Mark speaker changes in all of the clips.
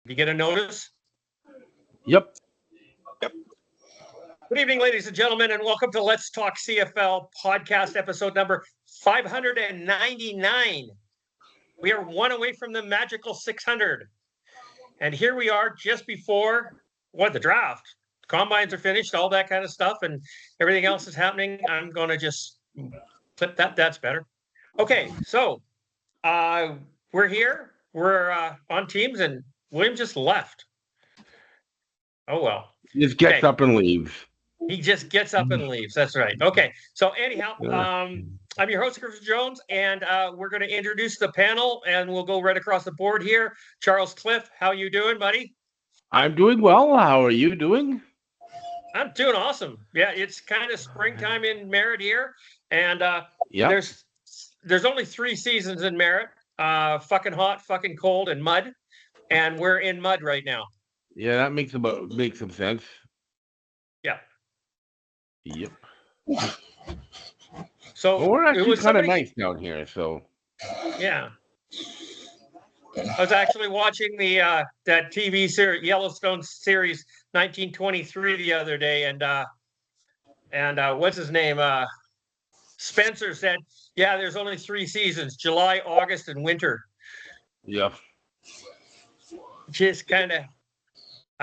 Speaker 1: You get a notice?
Speaker 2: Yep.
Speaker 1: Good evening, ladies and gentlemen, and welcome to Let's Talk CFL podcast episode number 599. We are one away from the magical 600. And here we are just before, the draft. Combines are finished, all that kind of stuff, and everything else is happening. I'm going to just clip that. That's better. Okay, so we're here. We're on Teams, and William just left. Oh, well.
Speaker 2: He just gets up and leaves.
Speaker 1: He just gets up and leaves. That's right. Okay. So anyhow, I'm your host, Chris Jones, and we're going to introduce the panel, and we'll go right across the board here. Charles Cliff, how you doing, buddy?
Speaker 2: I'm doing well. How are you doing?
Speaker 1: I'm doing awesome. Yeah, it's kind of springtime in Merritt here, and there's only 3 seasons in Merritt: fucking hot, fucking cold, and mud. And we're in mud right now.
Speaker 2: Yeah, that makes some sense.
Speaker 1: Yeah.
Speaker 2: Yep.
Speaker 1: So
Speaker 2: we're actually kind of nice down here. So.
Speaker 1: Yeah. I was actually watching the that TV series, Yellowstone series 1923 the other day, and what's his name? Spencer said, "Yeah, there's only 3 seasons: July, August, and winter."
Speaker 2: Yeah.
Speaker 1: Just I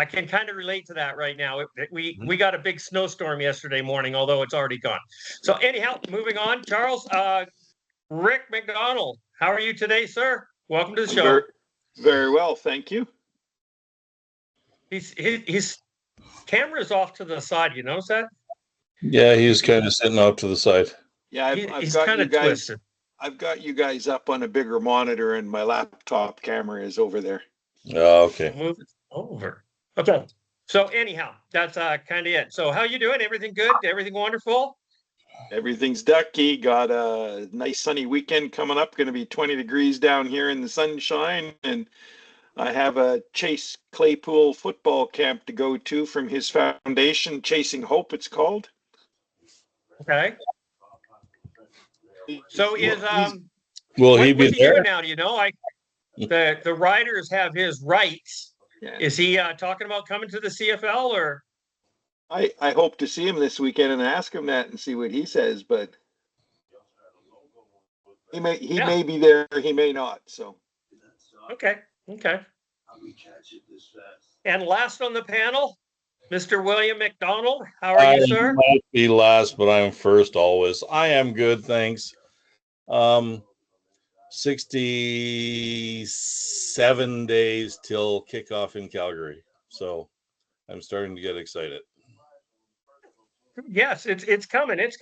Speaker 1: can kind of relate to that right now. We got a big snowstorm yesterday morning, although it's already gone. So anyhow, moving on. Charles, Rick McDonald, how are you today, sir? Welcome to the show.
Speaker 3: Very, very well, thank you.
Speaker 1: His camera's off to the side. You notice that?
Speaker 4: Yeah, he's kind of sitting off to the side.
Speaker 3: Yeah,
Speaker 1: I've got you guys. Twisted.
Speaker 3: I've got you guys up on a bigger monitor, and my laptop camera is over there.
Speaker 4: Oh, okay.
Speaker 1: Move it over. Okay. So anyhow, that's kind of it. So how you doing? Everything good? Everything wonderful?
Speaker 3: Everything's ducky. Got a nice sunny weekend coming up. Going to be 20 degrees down here in the sunshine. And I have a Chase Claypool football camp to go to from his foundation, Chasing Hope, it's called.
Speaker 1: Okay. So
Speaker 4: will he be
Speaker 1: what's he
Speaker 4: there
Speaker 1: doing now? Do you know? The riders have his rights.
Speaker 3: Yeah.
Speaker 1: Is he talking about coming to the CFL or?
Speaker 3: I hope to see him this weekend and ask him that and see what he says, but he may be there, he may not. So
Speaker 1: okay. And last on the panel, Mr. William McDonald. How are you, sir?
Speaker 4: I might be last, but I'm first always. I am good, thanks. 67 days till kickoff in Calgary, so I'm starting to get excited.
Speaker 1: Yes, it's coming. And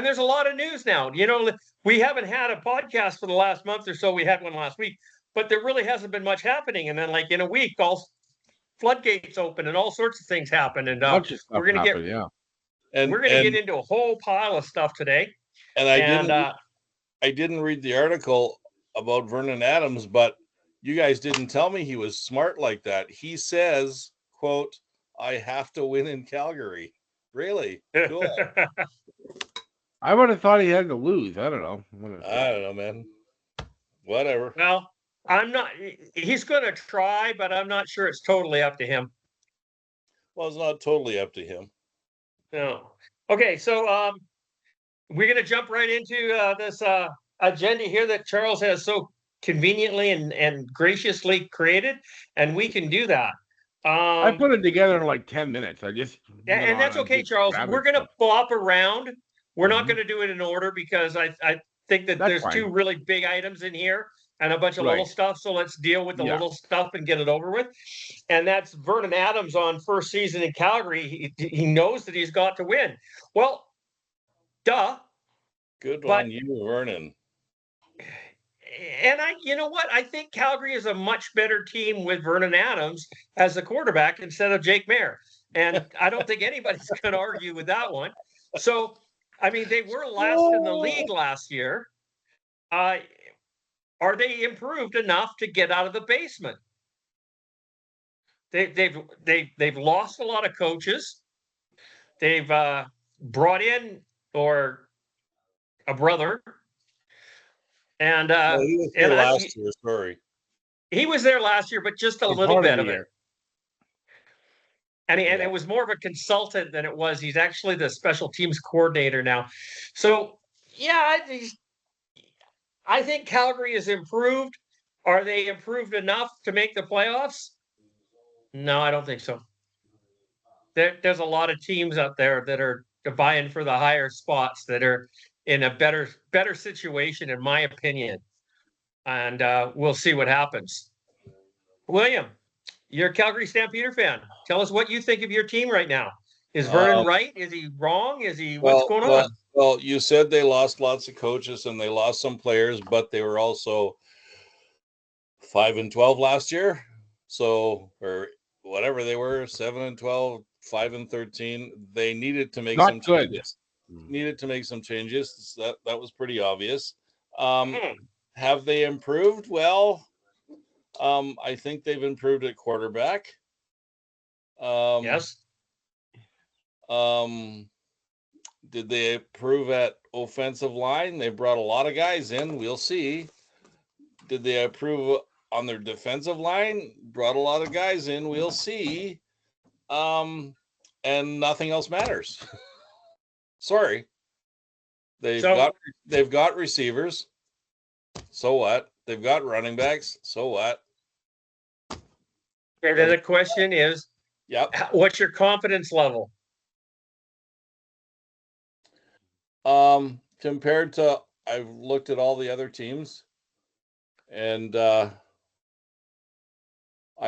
Speaker 1: there's a lot of news now. You know, we haven't had a podcast for the last month or so. We had one last week, but there really hasn't been much happening. And then, like in a week, all floodgates open and all sorts of things happen. And we're going to get into a whole pile of stuff today.
Speaker 4: And I didn't read the article about Vernon Adams, but you guys didn't tell me he was smart like that. He says, quote, "I have to win in Calgary." Really? Cool.
Speaker 2: I would have thought he had to lose. I don't know.
Speaker 4: I don't know, man. Whatever.
Speaker 1: Well, he's going to try, but I'm not sure it's totally up to him.
Speaker 4: Well, it's not totally up to him.
Speaker 1: No. Okay, so we're going to jump right into this agenda here that Charles has so conveniently and graciously created, and we can do that.
Speaker 2: I put it together in like 10 minutes.
Speaker 1: And that's okay, Charles. We're going to bop around. We're not going to do it in order because I think that there's fine. 2 really big items in here and a bunch of little stuff. So let's deal with the little stuff and get it over with. And that's Vernon Adams on first season in Calgary. He knows that he's got to win. Well, duh.
Speaker 4: Good on you, Vernon.
Speaker 1: And you know what? I think Calgary is a much better team with Vernon Adams as the quarterback instead of Jake Mayer. And I don't think anybody's going to argue with that one. So, I mean, they were last in the league last year. Are they improved enough to get out of the basement? They've lost a lot of coaches. They've brought in a brother. And
Speaker 4: he was here last year. Sorry.
Speaker 1: He was there last year, but just a
Speaker 2: For
Speaker 1: little
Speaker 2: part
Speaker 1: bit
Speaker 2: the
Speaker 1: of it.
Speaker 2: year.
Speaker 1: And
Speaker 4: Yeah.
Speaker 1: it was more of a consultant than it was. He's actually the special teams coordinator now. So, yeah, I think Calgary has improved. Are they improved enough to make the playoffs? No, I don't think so. There's a lot of teams out there that are vying for the higher spots that are in a better situation, in my opinion. And we'll see what happens. William, you're a Calgary Stampeder fan. Tell us what you think of your team right now. Is Vernon right? Is he wrong? What's going on?
Speaker 4: Well, you said they lost lots of coaches and they lost some players, but they were also 5-12 last year. So, or whatever they were, 7-12, 5-13. They needed to make
Speaker 2: Not
Speaker 4: some
Speaker 2: good.
Speaker 4: changes. Needed to make some changes. That was pretty obvious.
Speaker 1: Hmm.
Speaker 4: Have they improved? Well, I think they've improved at quarterback.
Speaker 1: Yes.
Speaker 4: Did they improve at offensive line? They brought a lot of guys in. We'll see. Did they improve on their defensive line? Brought a lot of guys in. We'll see. And nothing else matters. Sorry. They've got receivers. So what? They've got running backs. So what?
Speaker 1: And then the question is,
Speaker 4: Yep.
Speaker 1: what's your confidence level?
Speaker 4: Compared to, I've looked at all the other teams, and I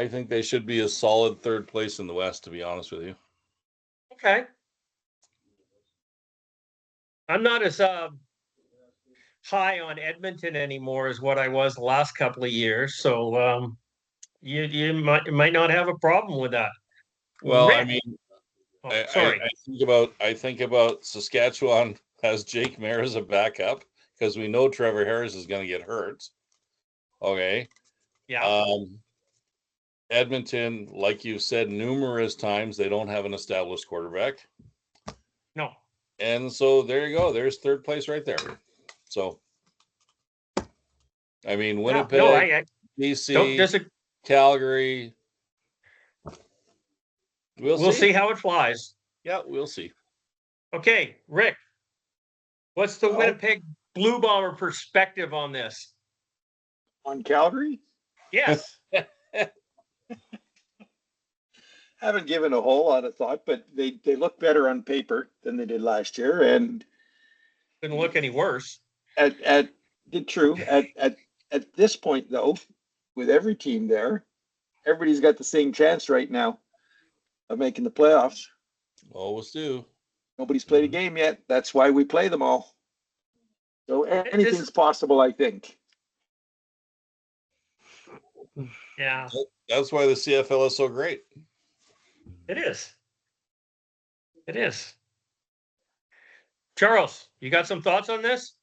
Speaker 4: think they should be a solid third place in the West, to be honest with you.
Speaker 1: Okay. I'm not as high on Edmonton anymore as what I was the last couple of years. So you might not have a problem with that.
Speaker 4: Well,
Speaker 1: Rick.
Speaker 4: I mean,
Speaker 1: Sorry.
Speaker 4: I think about Saskatchewan has Jake Mayer as a backup because we know Trevor Harris is going to get hurt. Okay.
Speaker 1: Yeah.
Speaker 4: Edmonton, like you've said numerous times, they don't have an established quarterback.
Speaker 1: No.
Speaker 4: And so there you go. There's third place right there. So, I mean, Winnipeg,
Speaker 1: No, I
Speaker 4: BC,
Speaker 1: don't disagree.
Speaker 4: Calgary.
Speaker 1: We'll see how it flies.
Speaker 4: Yeah, we'll see.
Speaker 1: Okay, Rick, what's the Winnipeg Blue Bomber perspective on this?
Speaker 3: On Calgary?
Speaker 1: Yes.
Speaker 3: Haven't given a whole lot of thought, but they look better on paper than they did last year, and
Speaker 1: Didn't look any worse.
Speaker 3: at this point though, with every team there, everybody's got the same chance right now of making the playoffs.
Speaker 4: Always do.
Speaker 3: Nobody's played a game yet. That's why we play them all. So anything's possible, I think.
Speaker 1: Yeah,
Speaker 4: That's why the CFL is so great.
Speaker 1: it is. It is. Charles, you got some thoughts on this?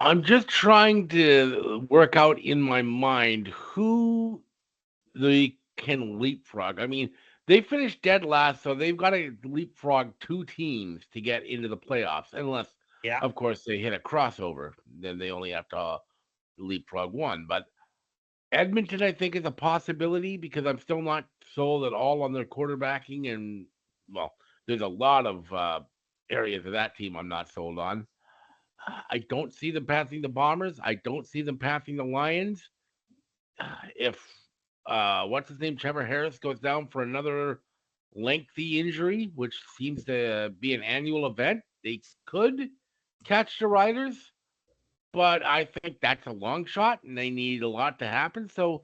Speaker 2: I'm just trying to work out in my mind who they can leapfrog. I mean, they finished dead last, so they've got to leapfrog two teams to get into the playoffs, unless, of course, they hit a crossover. Then they only have to leapfrog one. But Edmonton, I think, is a possibility because I'm still not sold at all on their quarterbacking. And, well, there's a lot of areas of that team I'm not sold on. I don't see them passing the Bombers. I don't see them passing the Lions. If what's his name, Trevor Harris, goes down for another lengthy injury, which seems to be an annual event, they could catch the Riders. But I think that's a long shot, and they need a lot to happen. So,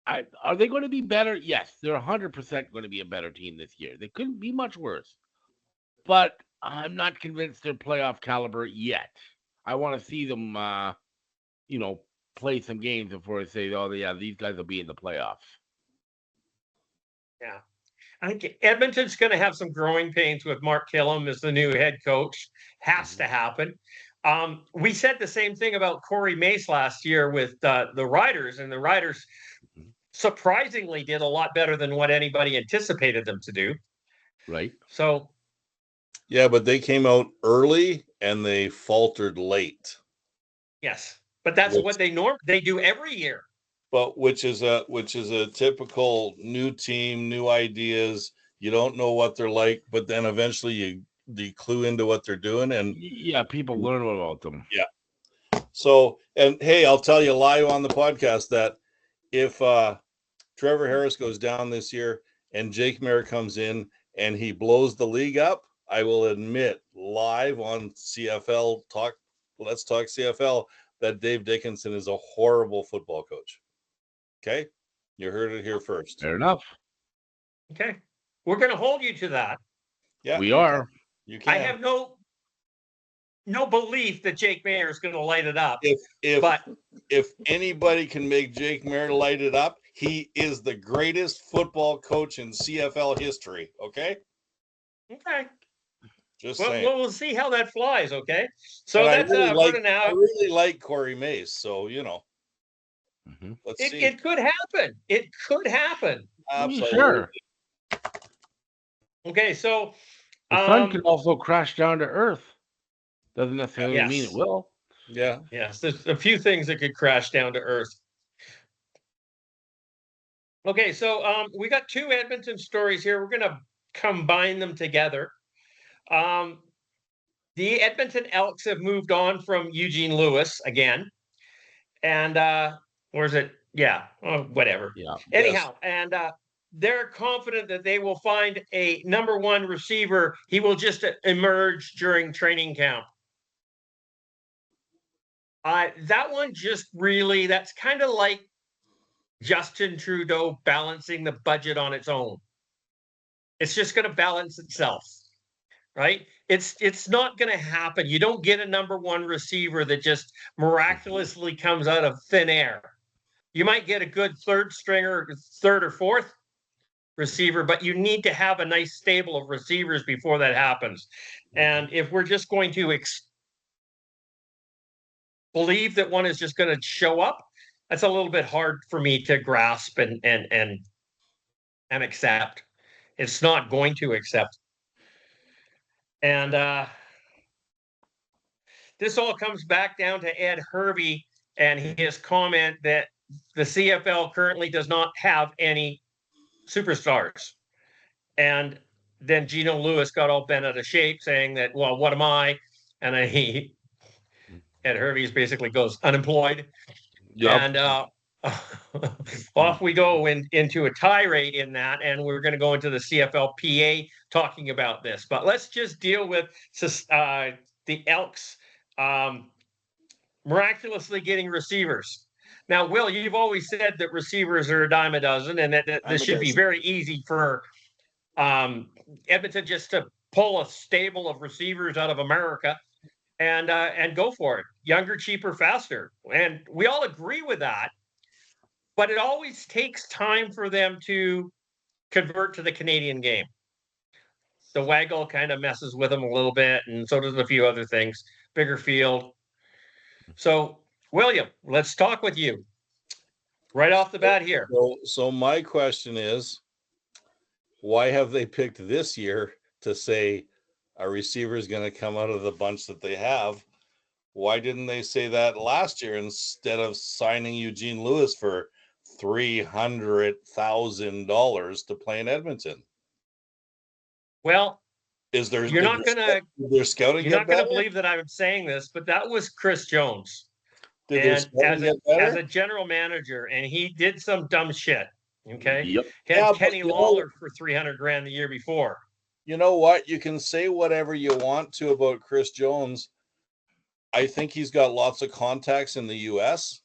Speaker 2: are they going to be better? Yes, they're 100% going to be a better team this year. They couldn't be much worse. But I'm not convinced they're playoff caliber yet. I want to see them, play some games before I say, oh, yeah, these guys will be in the playoffs.
Speaker 1: Yeah. I think Edmonton's going to have some growing pains with Mark Killam as the new head coach. Has to happen. We said the same thing about Corey Mace last year with the Riders, and the Riders surprisingly did a lot better than what anybody anticipated them to do.
Speaker 2: Right.
Speaker 1: So.
Speaker 4: Yeah, but they came out early and they faltered late.
Speaker 1: Yes, but that's what they do every year.
Speaker 4: but which is a typical new team, new ideas. You don't know what they're like, but then eventually you clue into what they're doing, and
Speaker 2: Yeah, people learn about them.
Speaker 4: yeah. So, and hey, I'll tell you live on the podcast that if Trevor Harris goes down this year and Jake Maier comes in and he blows the league up, I will admit live on CFL Talk, Let's Talk CFL, that Dave Dickinson is a horrible football coach. Okay? You heard it here first.
Speaker 2: Fair enough.
Speaker 1: Okay. We're going to hold you to that.
Speaker 4: Yeah,
Speaker 2: We are.
Speaker 4: You can.
Speaker 1: I have no belief that Jake Maier is going to light it up.
Speaker 4: If anybody can make Jake Maier light it up, he is the greatest football coach in CFL history. Okay?
Speaker 1: Okay.
Speaker 4: Just
Speaker 1: Well,
Speaker 4: saying.
Speaker 1: we'll see how that flies. Okay. So
Speaker 4: And
Speaker 1: that's
Speaker 4: I really like Corey Mace. So, let's see.
Speaker 1: It could happen. It could happen.
Speaker 4: Absolutely.
Speaker 2: Sure.
Speaker 1: Okay. So
Speaker 2: The sun can also crash down to Earth. Doesn't necessarily mean it will.
Speaker 4: Yeah.
Speaker 1: Yes. There's a few things that could crash down to Earth. Okay. So we got two Edmonton stories here. We're going to combine them together. The Edmonton Elks have moved on from Eugene Lewis again. And where's it? Yeah, whatever.
Speaker 2: Yeah.
Speaker 1: Anyhow, and they're confident that they will find a number one receiver. He will just emerge during training camp. That one just really, that's kind of like Justin Trudeau balancing the budget on its own. It's just going to balance itself, right? It's not going to happen. You don't get a number one receiver that just miraculously comes out of thin air. You might get a good third or fourth receiver, but you need to have a nice stable of receivers before that happens. And if we're just going to believe that one is just going to show up, that's a little bit hard for me to grasp and accept. It's not going to accept. And this all comes back down to Ed Hervey and his comment that the CFL currently does not have any superstars. And then Gino Lewis got all bent out of shape saying that, well, what am I? And Ed Hervey basically goes unemployed. Yep. And off we go into a tirade in that, and we're going to go into the CFLPA talking about this. But let's just deal with the Elks miraculously getting receivers. Now, Will, you've always said that receivers are a dime a dozen, and that this should be very easy for Edmonton just to pull a stable of receivers out of America and go for it. Younger, cheaper, faster. And we all agree with that. But it always takes time for them to convert to the Canadian game. The waggle kind of messes with them a little bit, and so does a few other things. Bigger field. So, William, let's talk with you right off the bat here.
Speaker 4: So my question is, why have they picked this year to say a receiver is going to come out of the bunch that they have? Why didn't they say that last year instead of signing Eugene Lewis for $300,000 to play in Edmonton?
Speaker 1: Well,
Speaker 4: you're not going to
Speaker 1: believe that I'm saying this, but that was Chris Jones.
Speaker 4: As
Speaker 1: a general manager, and he did some dumb shit. Okay.
Speaker 2: Yep.
Speaker 1: He had Kenny Lawler for $300,000 the year before.
Speaker 4: You know what? You can say whatever you want to about Chris Jones. I think he's got lots of contacts in the U.S.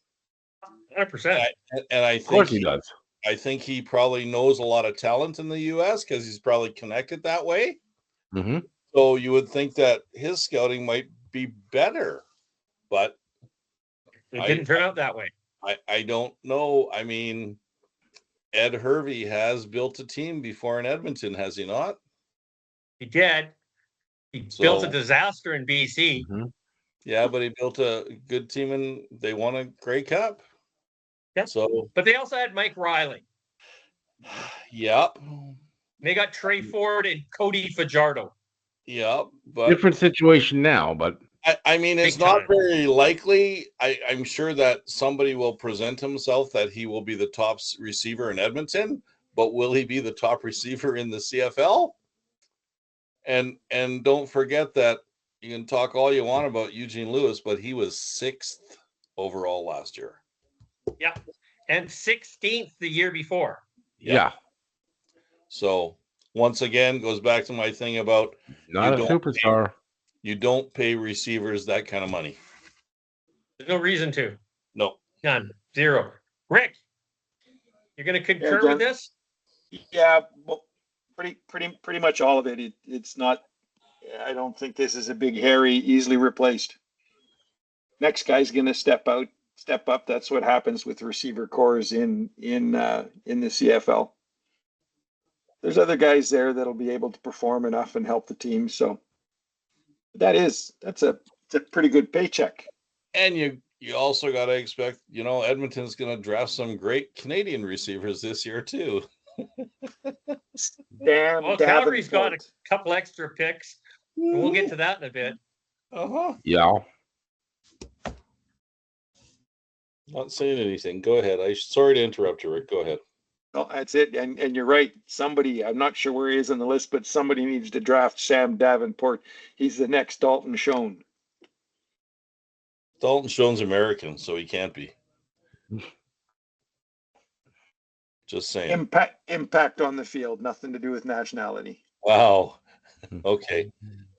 Speaker 1: 100%.
Speaker 4: And I think,
Speaker 2: of course he does.
Speaker 4: I think he probably knows a lot of talent in the U.S. because he's probably connected that way.
Speaker 2: Mm-hmm.
Speaker 4: So you would think that his scouting might be better, but
Speaker 1: it didn't turn out that way.
Speaker 4: I don't know. I mean, Ed Hervey has built a team before in Edmonton, has he not?
Speaker 1: He did. He built a disaster in BC.
Speaker 2: Mm-hmm.
Speaker 4: Yeah, but he built a good team and they won a Grey Cup.
Speaker 1: Yeah.
Speaker 4: So,
Speaker 1: but they also had Mike Riley.
Speaker 4: Yep.
Speaker 1: They got Trey Ford and Cody Fajardo.
Speaker 4: Yep. But
Speaker 2: different situation now, but
Speaker 4: I mean, it's
Speaker 1: Big
Speaker 4: not
Speaker 1: time.
Speaker 4: very likely. I'm sure that somebody will present himself that he will be the top receiver in Edmonton, but will he be the top receiver in the CFL? And don't forget that you can talk all you want about Eugene Lewis, but he was 6th overall last year.
Speaker 1: Yeah. And 16th the year before.
Speaker 4: Yep.
Speaker 2: Yeah.
Speaker 4: So once again, goes back to my thing about
Speaker 2: Not a superstar.
Speaker 4: you don't pay receivers that kind of money.
Speaker 1: There's no reason to.
Speaker 4: No.
Speaker 1: None. Zero. Rick, you're going to concur
Speaker 3: John.
Speaker 1: with this?
Speaker 3: Yeah, well, pretty much all of it. It's not. I don't think this is a big, hairy, easily replaced. Next guy's going to step up. That's what happens with receiver cores in the CFL. There's other guys there that'll be able to perform enough and help the team. So that's a pretty good paycheck.
Speaker 4: And you also got to expect, Edmonton's going to draft some great Canadian receivers this year too.
Speaker 3: Damn.
Speaker 1: Well, Calgary's got a couple extra picks, and we'll get to that in a bit.
Speaker 2: Yeah.
Speaker 4: Not saying anything. Go ahead. Sorry to interrupt you, Rick. Go ahead.
Speaker 3: Well, that's it. And you're right. Somebody, I'm not sure where he is on the list, but somebody needs to draft Sam Davenport. He's the next Dalton Schoen.
Speaker 4: Dalton Schoen's American, so he can't be. Just saying.
Speaker 3: Impact on the field, nothing to do with nationality.
Speaker 4: Wow. Okay.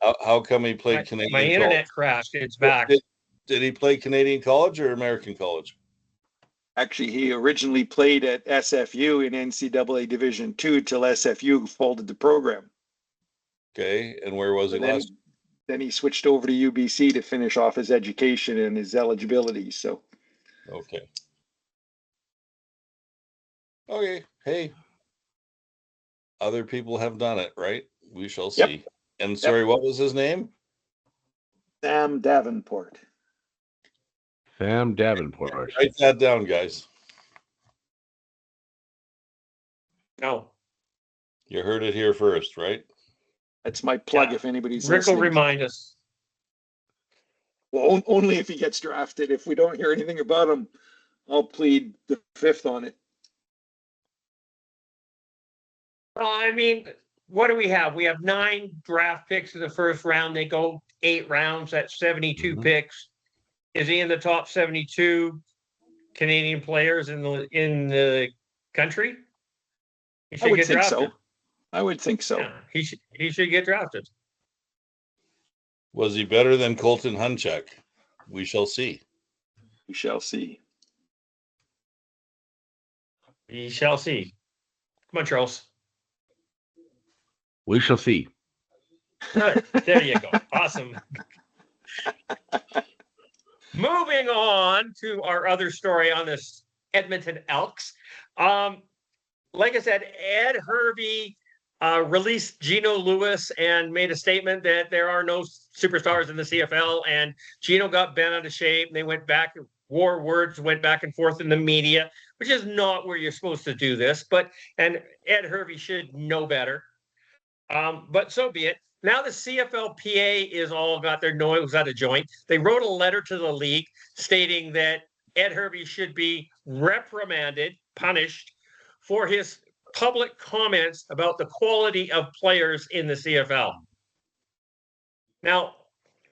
Speaker 4: How come he played Canadian
Speaker 1: My internet crashed. It's back.
Speaker 4: Did he play Canadian college or American college?
Speaker 3: Actually, he originally played at SFU in NCAA Division II till SFU folded the program.
Speaker 4: Okay. And where was he last?
Speaker 3: Then he switched over to UBC to finish off his education and his eligibility. So,
Speaker 4: okay. Okay. Hey, other people have done it, right? We shall see.
Speaker 3: Yep.
Speaker 4: And sorry, what was his name?
Speaker 3: Sam Davenport.
Speaker 2: Sam Davenport.
Speaker 4: Write that down, guys.
Speaker 1: No.
Speaker 4: You heard it here first, right?
Speaker 3: That's my plug.
Speaker 1: Yeah.
Speaker 3: If anybody's
Speaker 1: Rick will
Speaker 3: listening.
Speaker 1: remind us.
Speaker 3: Well, only if he gets drafted. If we don't hear anything about him, I'll plead the fifth on it.
Speaker 1: Well, I mean, what do we have? We have 9 draft picks in the first round. They go 8 rounds. That's 72 picks. Is he in the top 72 Canadian players in the country? He should get drafted.
Speaker 3: I would think so.
Speaker 1: Yeah, he should get drafted.
Speaker 4: Was he better than Colton Hunchak? We shall see.
Speaker 3: We shall see.
Speaker 1: We shall see. Come on, Charles.
Speaker 2: We shall see.
Speaker 1: Good. There you go. Awesome. Moving on to our other story on this Edmonton Elks. Like I said, Ed Hervey released Gino Lewis and made a statement that there are no superstars in the CFL, and Gino got bent out of shape, and they went back, war words went back and forth in the media, which is not where you're supposed to do this, and Ed Hervey should know better. But so be it. Now the CFLPA is all got their nose out of joint. They wrote a letter to the league stating that Ed Hervey should be reprimanded, punished for his public comments about the quality of players in the CFL. Now,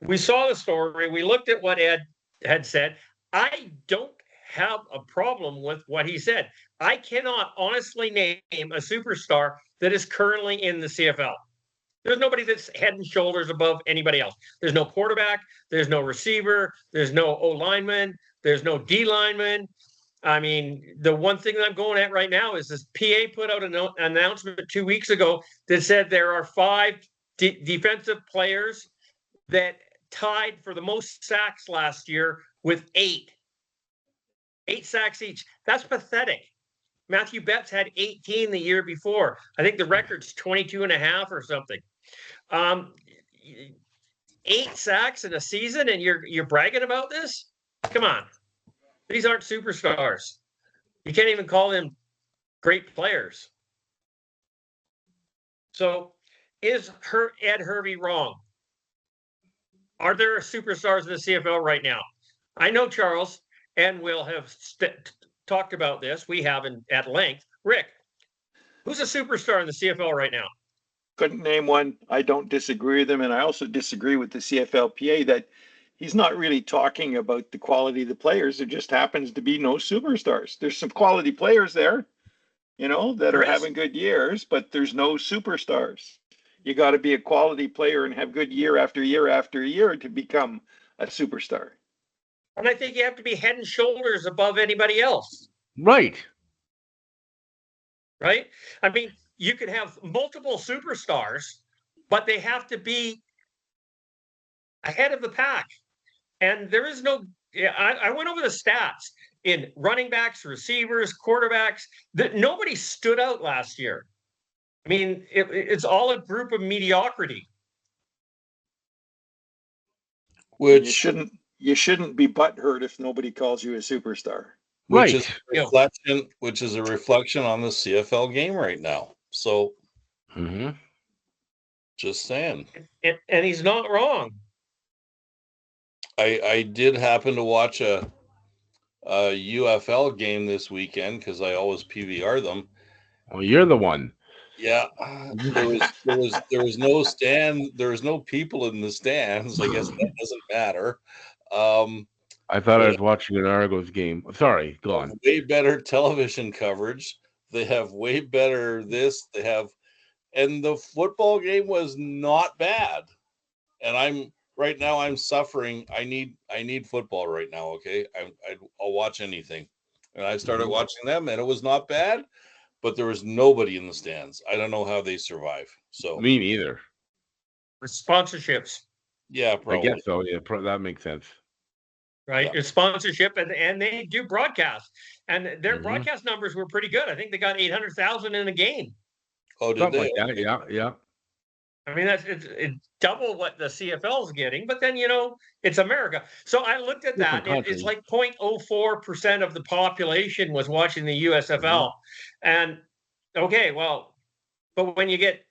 Speaker 1: we saw the story. We looked at what Ed had said. I don't have a problem with what he said. I cannot honestly name a superstar that is currently in the CFL. There's nobody that's head and shoulders above anybody else. There's no quarterback. There's no receiver. There's no O lineman. There's no D lineman. I mean, the one thing that I'm going at right now is this PA put out an announcement 2 weeks ago that said there are 5 defensive players that tied for the most sacks last year with 8. 8 sacks each. That's pathetic. Matthew Betts had 18 the year before. I think the record's 22 and a half or something. 8 sacks in a season, and you're bragging about this? Come on. These aren't superstars. You can't even call them great players. So is Ed Hervey wrong? Are there superstars in the CFL right now? I know Charles and Will have talked about this. We have at length. Rick, who's a superstar in the CFL right now?
Speaker 3: Couldn't name one. I don't disagree with him, and I also disagree with the CFLPA that he's not really talking about the quality of the players. There just happens to be no superstars. There's some quality players there, that are having good years, but there's no superstars. You got to be a quality player and have good year after year after year to become a superstar.
Speaker 1: And I think you have to be head and shoulders above anybody else.
Speaker 2: Right.
Speaker 1: Right? I mean, you could have multiple superstars, but they have to be ahead of the pack. And there is no, I went over the stats in running backs, receivers, quarterbacks, that nobody stood out last year. I mean, it's all a group of mediocrity.
Speaker 3: Which you shouldn't be butthurt if nobody calls you a superstar.
Speaker 2: Right.
Speaker 4: Which is a reflection on the CFL game right now. So, just saying.
Speaker 1: And he's not wrong.
Speaker 4: I did happen to watch a UFL game this weekend because I always PVR them.
Speaker 2: Well, you're the one.
Speaker 4: Yeah, there was no stand. There was no people in the stands. I guess that doesn't matter.
Speaker 2: I thought I was watching an Argos game. Sorry, go on.
Speaker 4: Way better television coverage. They have way better this. And the football game was not bad. And I'm suffering. I need football right now. Okay, I'll watch anything. And I started watching them, and it was not bad. But there was nobody in the stands. I don't know how they survive. So
Speaker 2: me neither.
Speaker 1: With sponsorships.
Speaker 4: Yeah, probably.
Speaker 2: I guess so. Yeah, that makes sense.
Speaker 1: Right,
Speaker 4: Yeah.
Speaker 1: It's sponsorship, and they do broadcast, and their broadcast numbers were pretty good. I think they got 800,000 in a game.
Speaker 4: Oh, did
Speaker 2: Something
Speaker 4: they?
Speaker 2: like that? Yeah.
Speaker 1: I mean, it's double what the CFL is getting, but then it's America. So I looked at that. It's like 0.04% of the population was watching the USFL, and okay, well, but when you get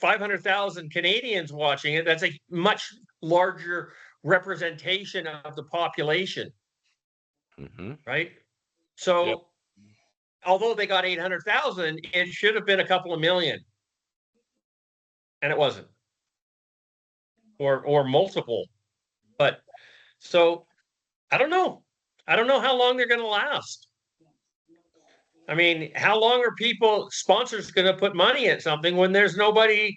Speaker 1: 500,000 Canadians watching it, that's a much larger representation of the population, right? So, although they got 800,000, it should have been a couple of million. And it wasn't, or multiple. But so I don't know how long they're going to last. I mean, how long are sponsors going to put money at something when there's nobody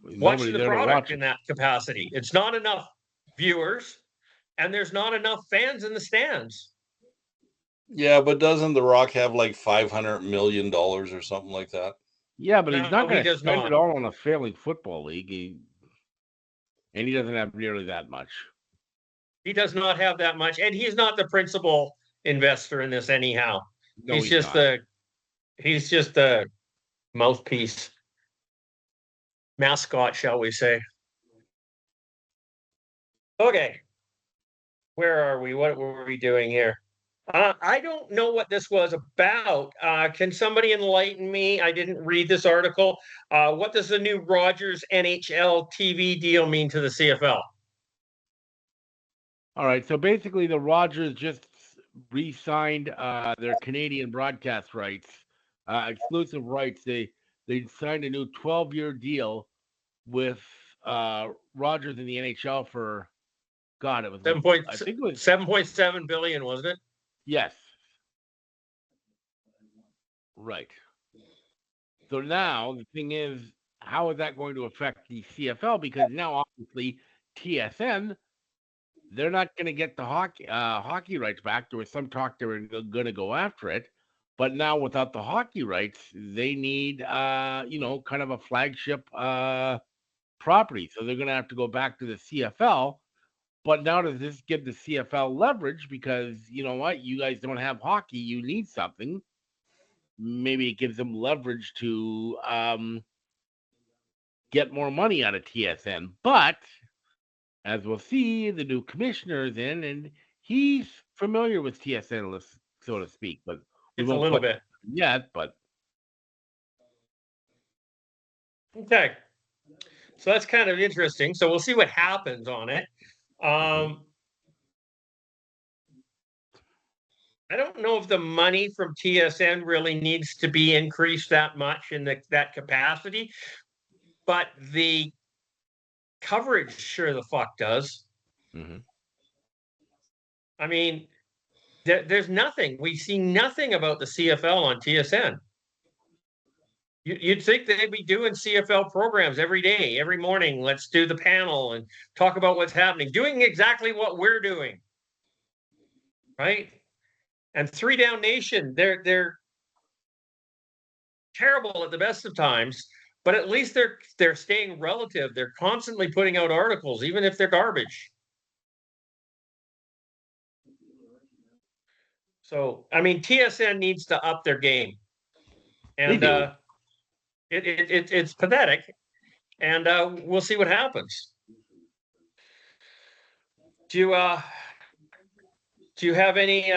Speaker 1: watching the product in that capacity? It's not enough viewers, and there's not enough fans in the stands.
Speaker 4: Yeah, but doesn't The Rock have like $500 million or something like that?
Speaker 2: Yeah, but he's not going to spend it all on a failing football league. And he doesn't have nearly that much.
Speaker 1: He does not have that much. And he's not the principal investor in this anyhow. No, he's just the mouthpiece, mascot, shall we say. Okay. Where are we? What were we doing here? I don't know what this was about. Can somebody enlighten me? I didn't read this article. What does the new Rogers NHL TV deal mean to the CFL?
Speaker 2: All right. So basically, the Rogers just re-signed their Canadian broadcast rights, exclusive rights. They signed a new 12-year deal with Rogers in the NHL for, God, it was I think it was
Speaker 1: 7.7 billion, wasn't it?
Speaker 2: Yes. Right. So now the thing is, how is that going to affect the CFL? Because now, obviously, TSN, they're not going to get the hockey rights back. There was some talk they were going to go after it, but now without the hockey rights, they need, kind of a flagship property. So they're going to have to go back to the CFL. But now does this give the CFL leverage? Because you know what? You guys don't have hockey. You need something. Maybe it gives them leverage to get more money out of TSN. But as we'll see, the new commissioner is in, and he's familiar with TSN, so to speak. But
Speaker 1: it's a little bit
Speaker 2: yet. But
Speaker 1: okay. So that's kind of interesting. So we'll see what happens on it. I don't know if the money from TSN really needs to be increased that much in that capacity, but the coverage sure the fuck does.
Speaker 2: Mm-hmm.
Speaker 1: I mean, there's nothing. We see nothing about the CFL on TSN. You'd think they'd be doing CFL programs every day, every morning. Let's do the panel and talk about what's happening, doing exactly what we're doing, right? And Three Down Nation, they're terrible at the best of times, but at least they're staying relative. They're constantly putting out articles, even if they're garbage. So, I mean, TSN needs to up their game, and it's pathetic. And we'll see what happens. Do you have any